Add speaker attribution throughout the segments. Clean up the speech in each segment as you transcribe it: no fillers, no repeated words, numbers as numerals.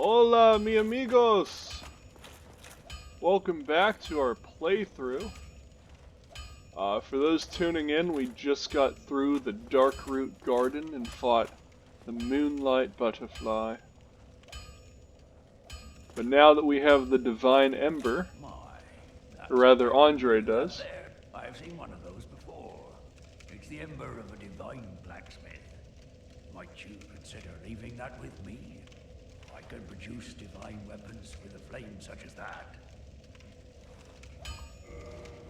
Speaker 1: Hola, mi amigos! Welcome back to our playthrough. For those tuning in, we just got through the Darkroot Garden and fought the Moonlight Butterfly. But now that we have the Divine Ember, or rather Andre does.
Speaker 2: I've seen one of those before. It's the ember of a divine blacksmith. Might you consider leaving that with me? I can produce divine weapons with a flame such as that.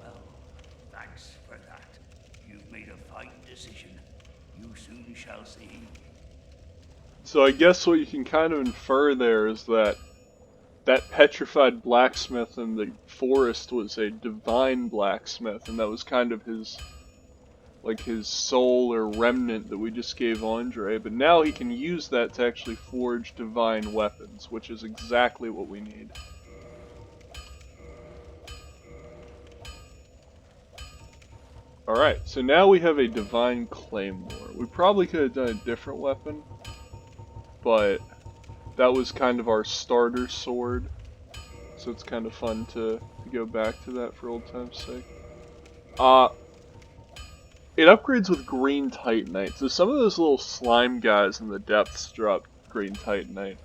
Speaker 2: Well, thanks for that. You've made a fine decision. You soon shall see.
Speaker 1: So I guess what you can kind of infer there is that petrified blacksmith in the forest was a divine blacksmith, and that was kind of his soul or remnant that we just gave Andre, but now he can use that to actually forge divine weapons, which is exactly what we need. Alright, so now we have a divine claymore. We probably could have done a different weapon, but that was kind of our starter sword, so it's kind of fun to go back to that for old time's sake. It upgrades with green titanite, so some of those little slime guys in the depths drop green titanite.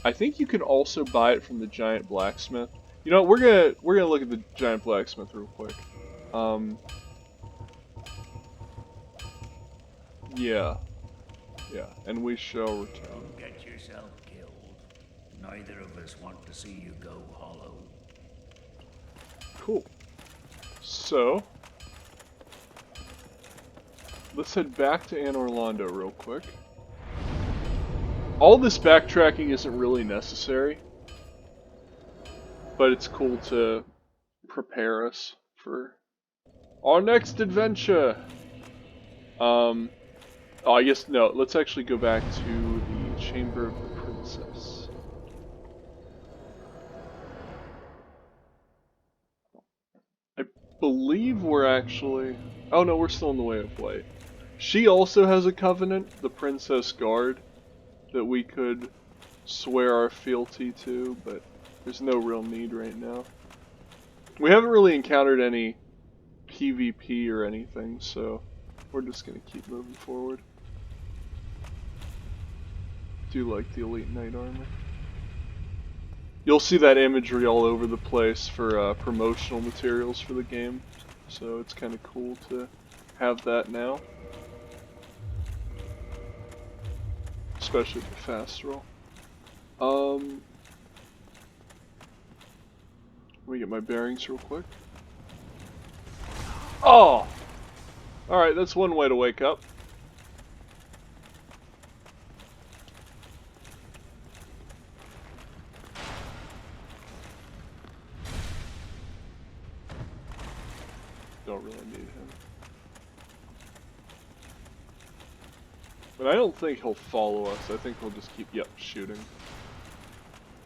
Speaker 1: I think you can also buy it from the giant blacksmith. You know, we're gonna look at the giant blacksmith real quick. Yeah, and we shall return.
Speaker 2: Don't get yourself killed. Neither of us want to see you go hollow.
Speaker 1: Cool. So, let's head back to Anne Orlando real quick. All this backtracking isn't really necessary, but it's cool to prepare us for our next adventure. Oh, I guess no. Let's actually go back to the Chamber of the Princess. I believe we're actually... Oh no, we're still in the Way of Light. She also has a covenant, the Princess Guard, that we could swear our fealty to, but there's no real need right now. We haven't really encountered any PvP or anything, so we're just gonna keep moving forward. Do like the Elite Knight armor. You'll see that imagery all over the place for promotional materials for the game, so it's kind of cool to have that now. Especially the fast roll. Let me get my bearings real quick. Oh! Alright, that's one way to wake up. Don't really need him. But I don't think he'll follow us. I think he'll just keep, shooting.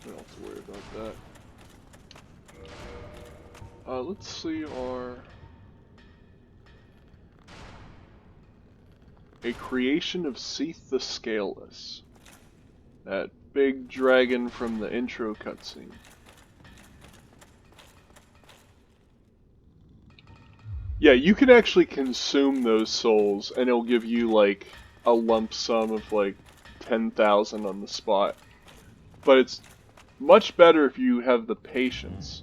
Speaker 1: We don't have to worry about that. Let's see our... A creation of Seath the Scaleless. That big dragon from the intro cutscene. Yeah, you can actually consume those souls, and it'll give you, like, a lump sum of, like, 10,000 on the spot. But it's much better if you have the patience.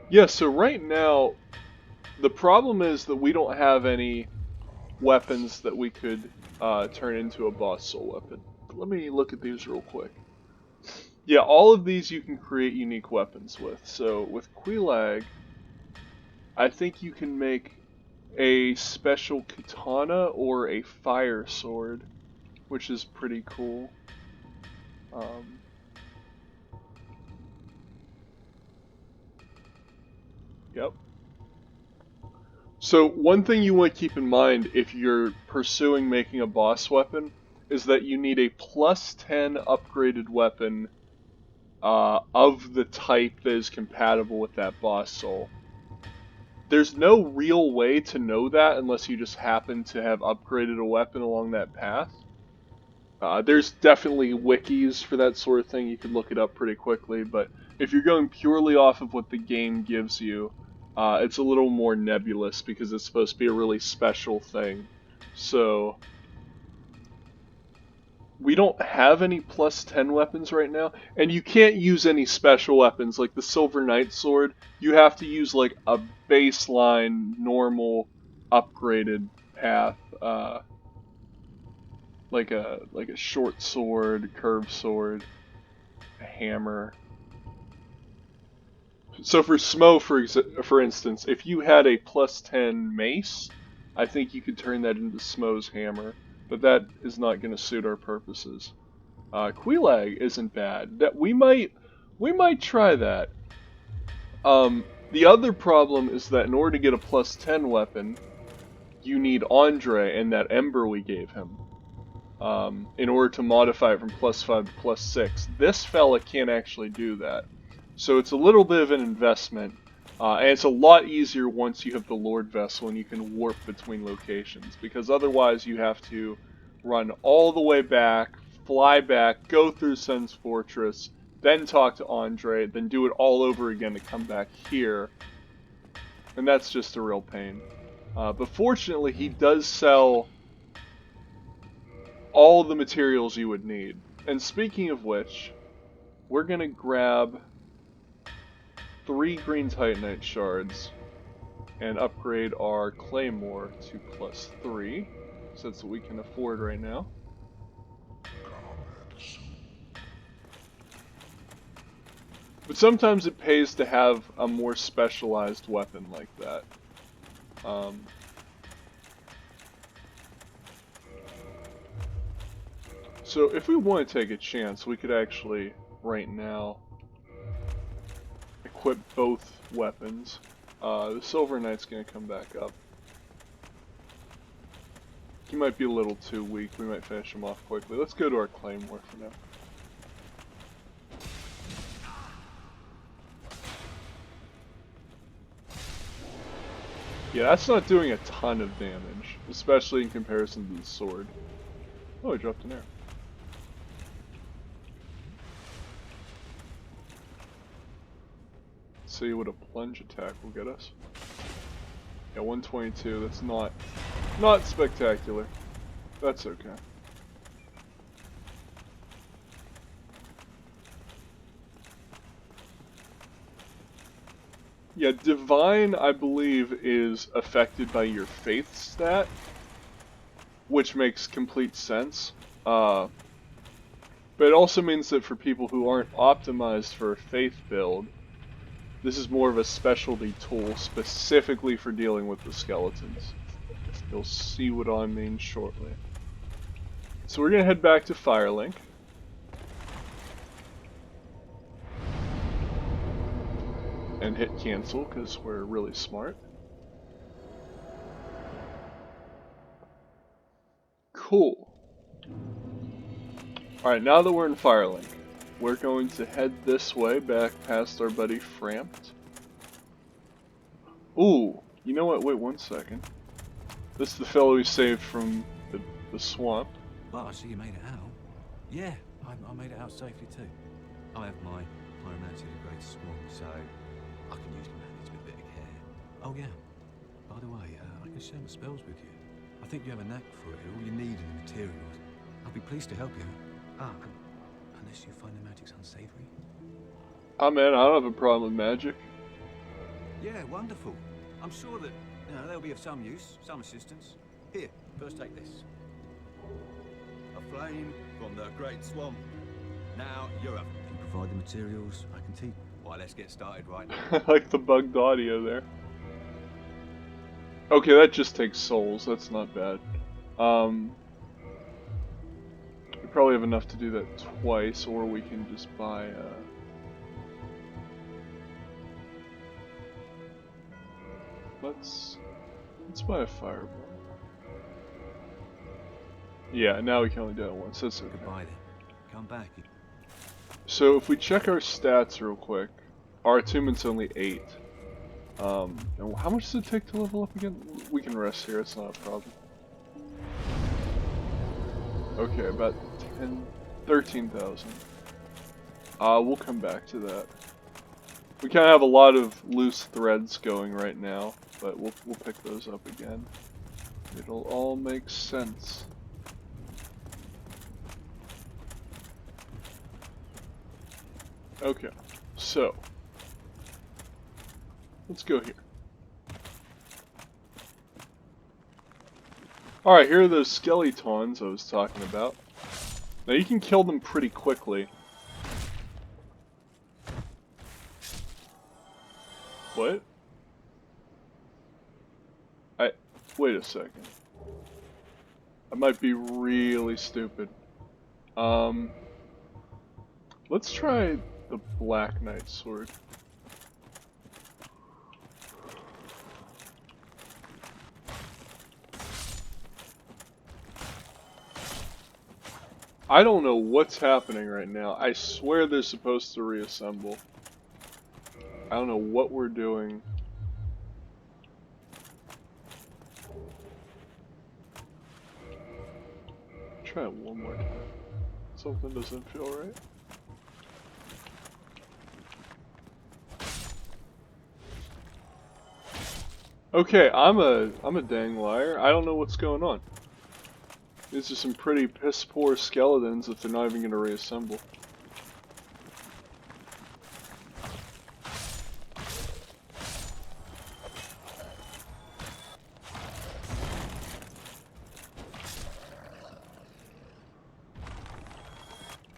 Speaker 1: Yeah, so right now, the problem is that we don't have any weapons that we could turn into a boss soul weapon. Let me look at these real quick. Yeah, all of these you can create unique weapons with. So with Quelaag, I think you can make a special katana or a fire sword, which is pretty cool. Yep. So one thing you want to keep in mind if you're pursuing making a boss weapon is that you need a plus 10 upgraded weapon of the type that is compatible with that boss soul. there's no real way to know that unless you just happen to have upgraded a weapon along that path. There's definitely wikis for that sort of thing, you can look it up pretty quickly, but if you're going purely off of what the game gives you, it's a little more nebulous because it's supposed to be a really special thing. So, we don't have any plus 10 weapons right now, and you can't use any special weapons like the Silver Knight Sword. You have to use like a baseline, normal, upgraded path. Like a short sword, curved sword, a hammer. So for Smo, for instance, if you had a plus 10 mace, I think you could turn that into Smo's hammer, but that is not going to suit our purposes. Quelaag isn't bad. That we might try that. The other problem is that in order to get a plus 10 weapon, you need Andre and that Ember we gave him. In order to modify it from plus 5 to plus 6. This fella can't actually do that. So it's a little bit of an investment, and it's a lot easier once you have the Lord Vessel and you can warp between locations, because otherwise you have to run all the way back, fly back, go through Sun's Fortress, then talk to Andre, then do it all over again to come back here, and that's just a real pain. But fortunately he does sell all the materials you would need. And speaking of which, we're gonna grab 3 green Titanite shards and upgrade our Claymore to plus 3, so that's what we can afford right now. But sometimes it pays to have a more specialized weapon like that. So if we want to take a chance, we could actually, right now, equip both weapons. The Silver Knight's gonna come back up. He might be a little too weak, we might finish him off quickly. Let's go to our Claymore for now. Yeah, that's not doing a ton of damage, especially in comparison to the sword. Oh, I dropped an arrow. See what a plunge attack will get us. Yeah, 122, that's not spectacular. That's okay. Yeah, Divine, I believe, is affected by your Faith stat, which makes complete sense. But it also means that for people who aren't optimized for a Faith build, this is more of a specialty tool specifically for dealing with the skeletons. You'll see what I mean shortly. So we're gonna head back to Firelink. And hit cancel, because we're really smart. Cool. Alright, now that we're in Firelink, we're going to head this way, back past our buddy Frampt. Ooh, you know what? Wait 1 second. This is the fellow we saved from the swamp.
Speaker 3: Well, I see you made it out. Yeah, I made it out safely too. I have my Pyromancer the Great Swan, so I can usually manage with a bit of care. Oh yeah, by the way, I can share my spells with you. I think you have a knack for it, all you need in the materials. I'll be pleased to help you. Unless you find the magic's unsavory.
Speaker 1: Oh man, I don't have a problem with magic.
Speaker 3: Yeah, wonderful. I'm sure that they'll be of some use, some assistance. Here, first take this. A flame from the Great Swamp. Now you're up. If you provide the materials, I can teach. Why, let's get started right now.
Speaker 1: I like the bugged audio there. Okay, that just takes souls, that's not bad. We probably have enough to do that twice, or we can just buy let's buy a fireball. Yeah, now we can only do it once, that's okay.
Speaker 3: Goodbye then. Come back.
Speaker 1: So if we check our stats real quick, our attunement's only 8. And how much does it take to level up again? We can rest here, it's not a problem. Okay, about 13,000. We'll come back to that. We kind of have a lot of loose threads going right now, but we'll pick those up again. It'll all make sense. Okay, so let's go here. Alright, here are those skeletons I was talking about. Now you can kill them pretty quickly. What? Wait a second. I might be really stupid. Let's try the Black Knight sword. I don't know what's happening right now. I swear they're supposed to reassemble. I don't know what we're doing. Try it one more time. Something doesn't feel right. Okay, I'm a dang liar. I don't know what's going on. These are some pretty piss poor skeletons if they're not even gonna reassemble.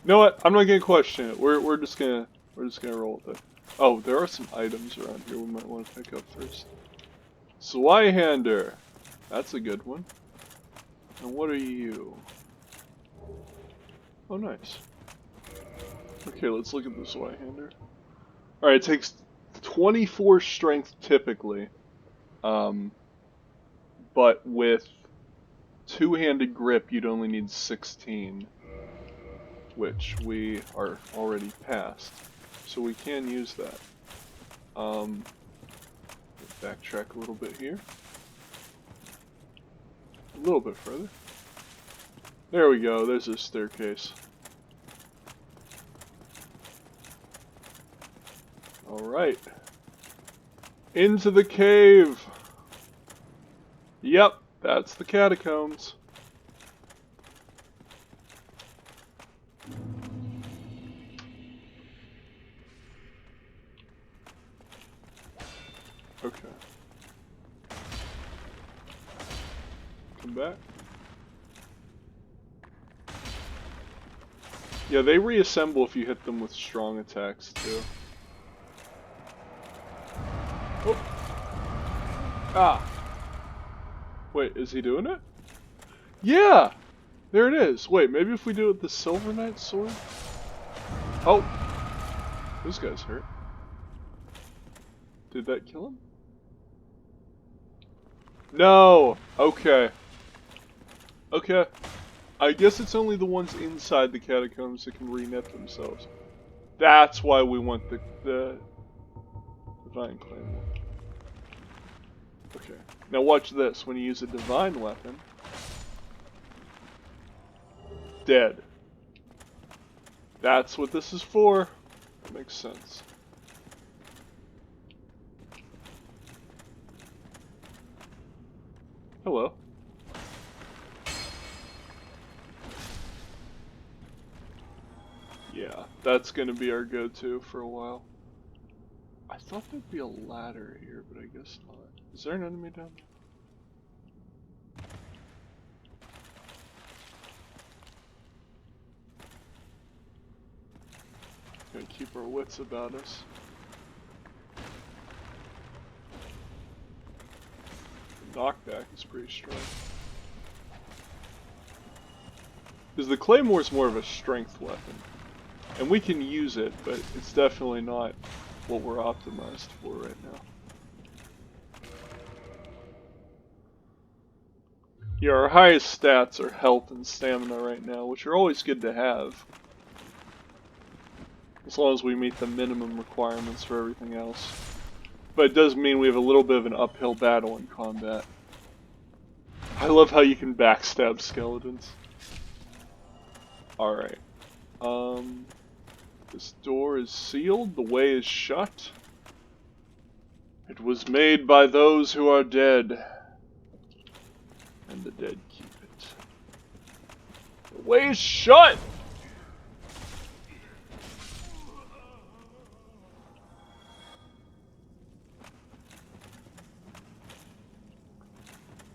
Speaker 1: You know what? I'm not gonna question it. We're just gonna roll with it. Oh, there are some items around here we might want to pick up first. Zweihander. That's a good one. And what are you? Oh, nice. Okay, let's look at the Zweihander. Alright, it takes 24 strength typically. But with two-handed grip, you'd only need 16. Which we are already past. So we can use that. Backtrack a little bit here. A little bit further. There we go, there's a staircase. Alright. Into the cave! Yep, that's the Catacombs. Okay. Come back. Yeah, they reassemble if you hit them with strong attacks too. Oh. Ah. Wait, is he doing it? Yeah! There it is. Wait, maybe if we do it with the Silver Knight sword? Oh. This guy's hurt. Did that kill him? No! Okay. Okay. I guess it's only the ones inside the catacombs that can re-knit themselves. That's why we want the Divine Claymore. Okay. Now watch this. When you use a divine weapon... Dead. That's what this is for. That makes sense. Hello. Yeah, that's gonna be our go-to for a while. I thought there'd be a ladder here, but I guess not. Is there an enemy down there? Gotta keep our wits about us. The knockback is pretty strong. Because the Claymore is more of a strength weapon. And we can use it, but it's definitely not what we're optimized for right now. Yeah, our highest stats are health and stamina right now, which are always good to have. As long as we meet the minimum requirements for everything else. But it does mean we have a little bit of an uphill battle in combat. I love how you can backstab skeletons. Alright. This door is sealed, the way is shut. It was made by those who are dead. And the dead keep it. The way is shut!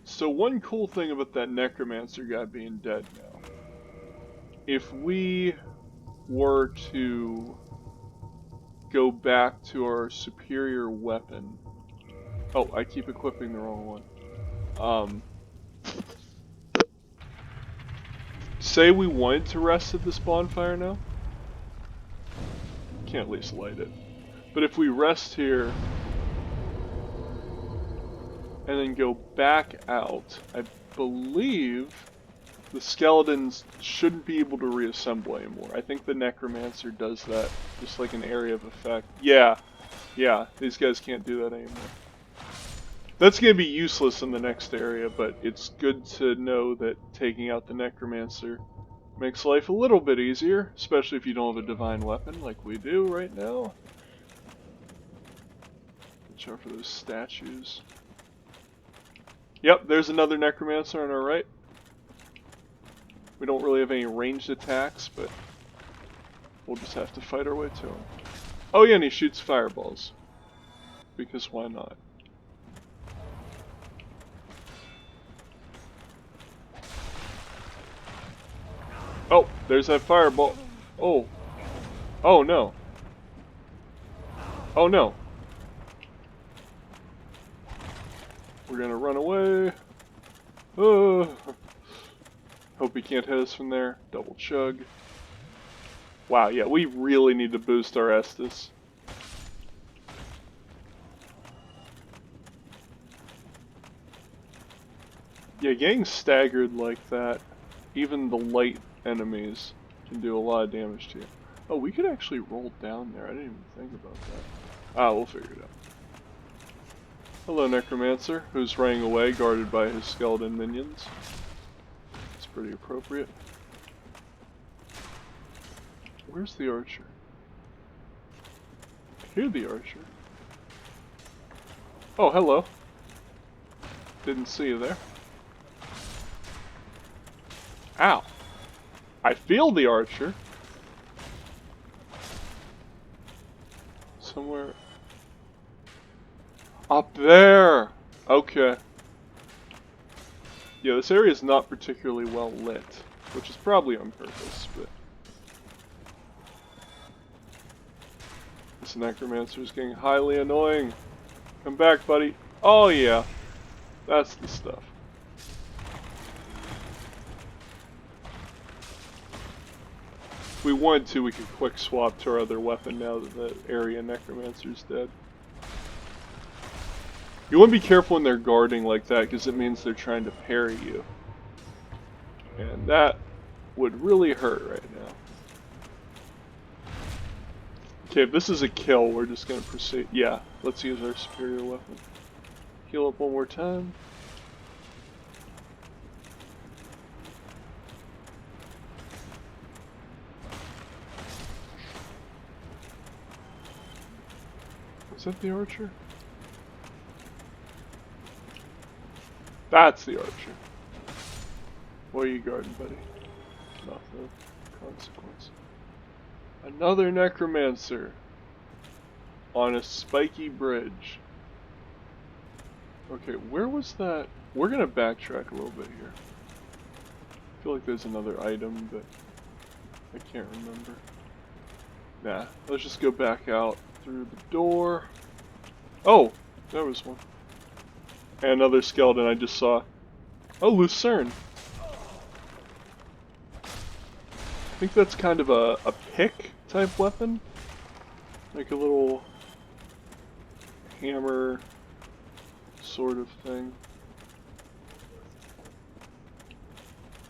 Speaker 1: So one cool thing about that Necromancer guy being dead now. If we were to go back to our superior weapon... Oh, I keep equipping the wrong one. Say we wanted to rest at this bonfire now. Can't at least light it. But if we rest here and then go back out, I believe the skeletons shouldn't be able to reassemble anymore. I think the Necromancer does that, just like an area of effect. Yeah, these guys can't do that anymore. That's going to be useless in the next area, but it's good to know that taking out the Necromancer makes life a little bit easier, especially if you don't have a divine weapon like we do right now. Watch out for those statues. Yep, there's another Necromancer on our right. We don't really have any ranged attacks, but we'll just have to fight our way to him. Oh yeah, and he shoots fireballs. Because why not? Oh, there's that fireball. Oh. Oh no. Oh no. We're gonna run away. Hope he can't hit us from there. Double chug. Wow, yeah, we really need to boost our Estus. Yeah, getting staggered like that, even the light enemies can do a lot of damage to you. Oh, we could actually roll down there. I didn't even think about that. Ah, we'll figure it out. Hello, Necromancer, who's running away, guarded by his skeleton minions. It's pretty appropriate. Where's the archer? I hear the archer. Oh, hello. Didn't see you there. Ow. I feel the archer. Somewhere up there. Okay. Yeah, this area is not particularly well lit, which is probably on purpose, but this Necromancer is getting highly annoying. Come back, buddy. Oh yeah. That's the stuff. If we wanted to, we could quick swap to our other weapon now that the area Necromancer's dead. You want to be careful when they're guarding like that, because it means they're trying to parry you. And that would really hurt right now. Okay, if this is a kill, we're just going to proceed. Yeah, let's use our superior weapon. Heal up one more time. Is that the archer? That's the archer. What are you guarding, buddy? Nothing. Consequence. Another Necromancer. On a spiky bridge. Okay, where was that? We're gonna backtrack a little bit here. I feel like there's another item, but I can't remember. Nah, let's just go back out through the door. Oh, there was one. And another skeleton I just saw. Oh, Lucerne. I think that's kind of a pick type weapon. Like a little hammer sort of thing.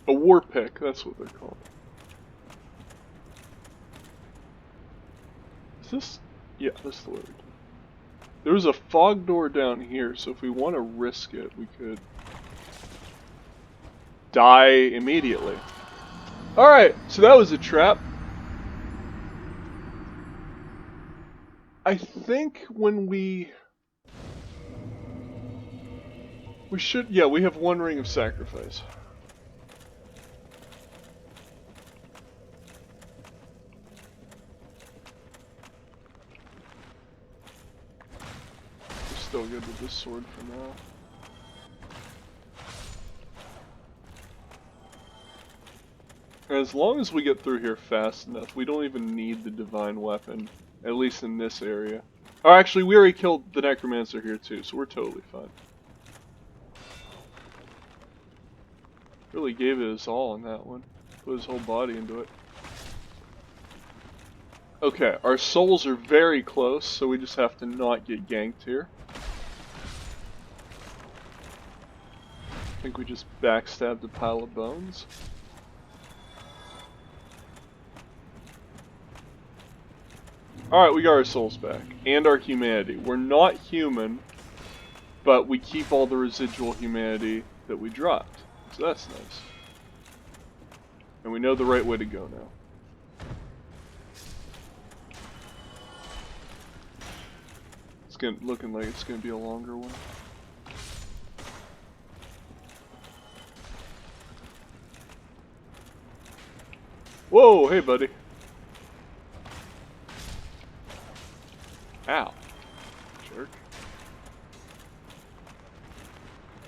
Speaker 1: A war pick, that's what they're called. Is this? Yeah, that's the word. There was a fog door down here, so if we want to risk it, we could die immediately. Alright, so that was a trap. I think when we should, yeah, we have one ring of sacrifice. We're still good with this sword for now. As long as we get through here fast enough, we don't even need the divine weapon, at least in this area. Oh, actually, we already killed the Necromancer here too, so we're totally fine. Really gave it his all on that one. Put his whole body into it. Okay, our souls are very close, so we just have to not get ganked here. I think we just backstabbed a pile of bones. Alright, we got our souls back. And our humanity. We're not human, but we keep all the residual humanity that we dropped. So that's nice. And we know the right way to go now. It's looking like it's going to be a longer one. Whoa, hey buddy. Ow. Jerk.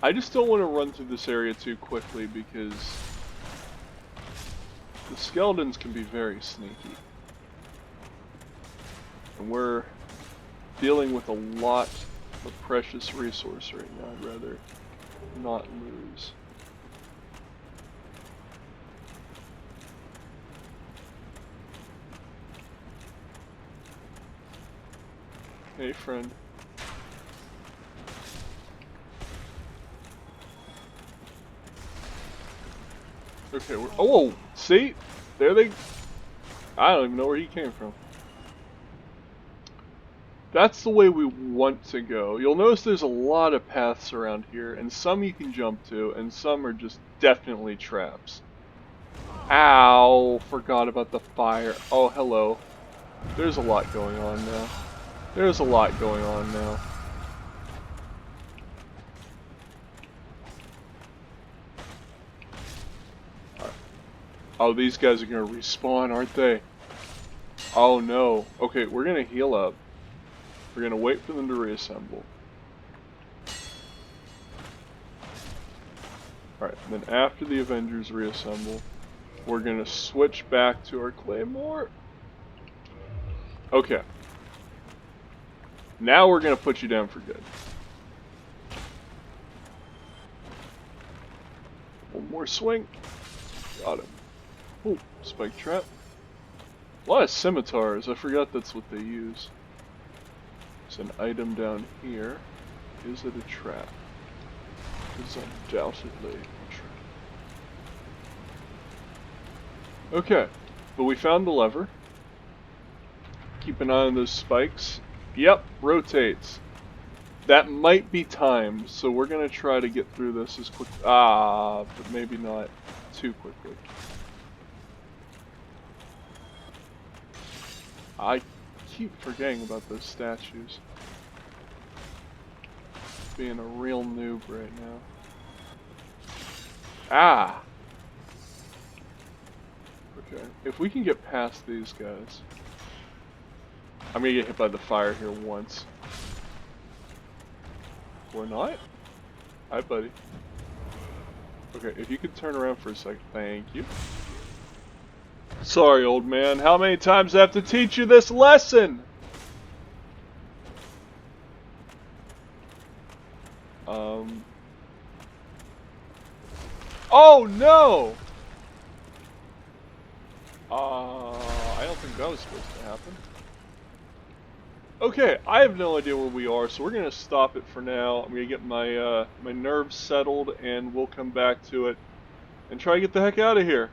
Speaker 1: I just don't want to run through this area too quickly because the skeletons can be very sneaky. And we're dealing with a lot of precious resource right now. I'd rather not lose. Hey, friend. Okay, we're... Oh, see? There they... I don't even know where he came from. That's the way we want to go. You'll notice there's a lot of paths around here, and some you can jump to, and some are just definitely traps. Ow! Forgot about the fire. Oh, hello. There's a lot going on now. There's a lot going on now. Right. Oh, these guys are gonna respawn, aren't they? Oh no. Okay, we're gonna heal up. We're gonna wait for them to reassemble. Alright, then after the Avengers reassemble, we're gonna switch back to our Claymore. Okay. Now we're gonna put you down for good. One more swing. Got him. Oh, spike trap. A lot of scimitars. I forgot that's what they use. There's an item down here. Is it a trap? It's undoubtedly a trap. Okay, but we found the lever. Keep an eye on those spikes. Yep, rotates. That might be timed, so we're gonna try to get through this as quick. But maybe not too quickly. I keep forgetting about those statues. Being a real noob right now. Ah! Okay, if we can get past these guys. I'm gonna get hit by the fire here once. Or not? Hi, buddy. Okay, if you could turn around for a second. Thank you. Sorry, old man. How many times do I have to teach you this lesson? Oh, no! I don't think that was supposed to happen. Okay, I have no idea where we are, so we're gonna stop it for now. I'm gonna get my my nerves settled, and we'll come back to it and try to get the heck out of here.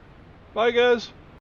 Speaker 1: Bye, guys.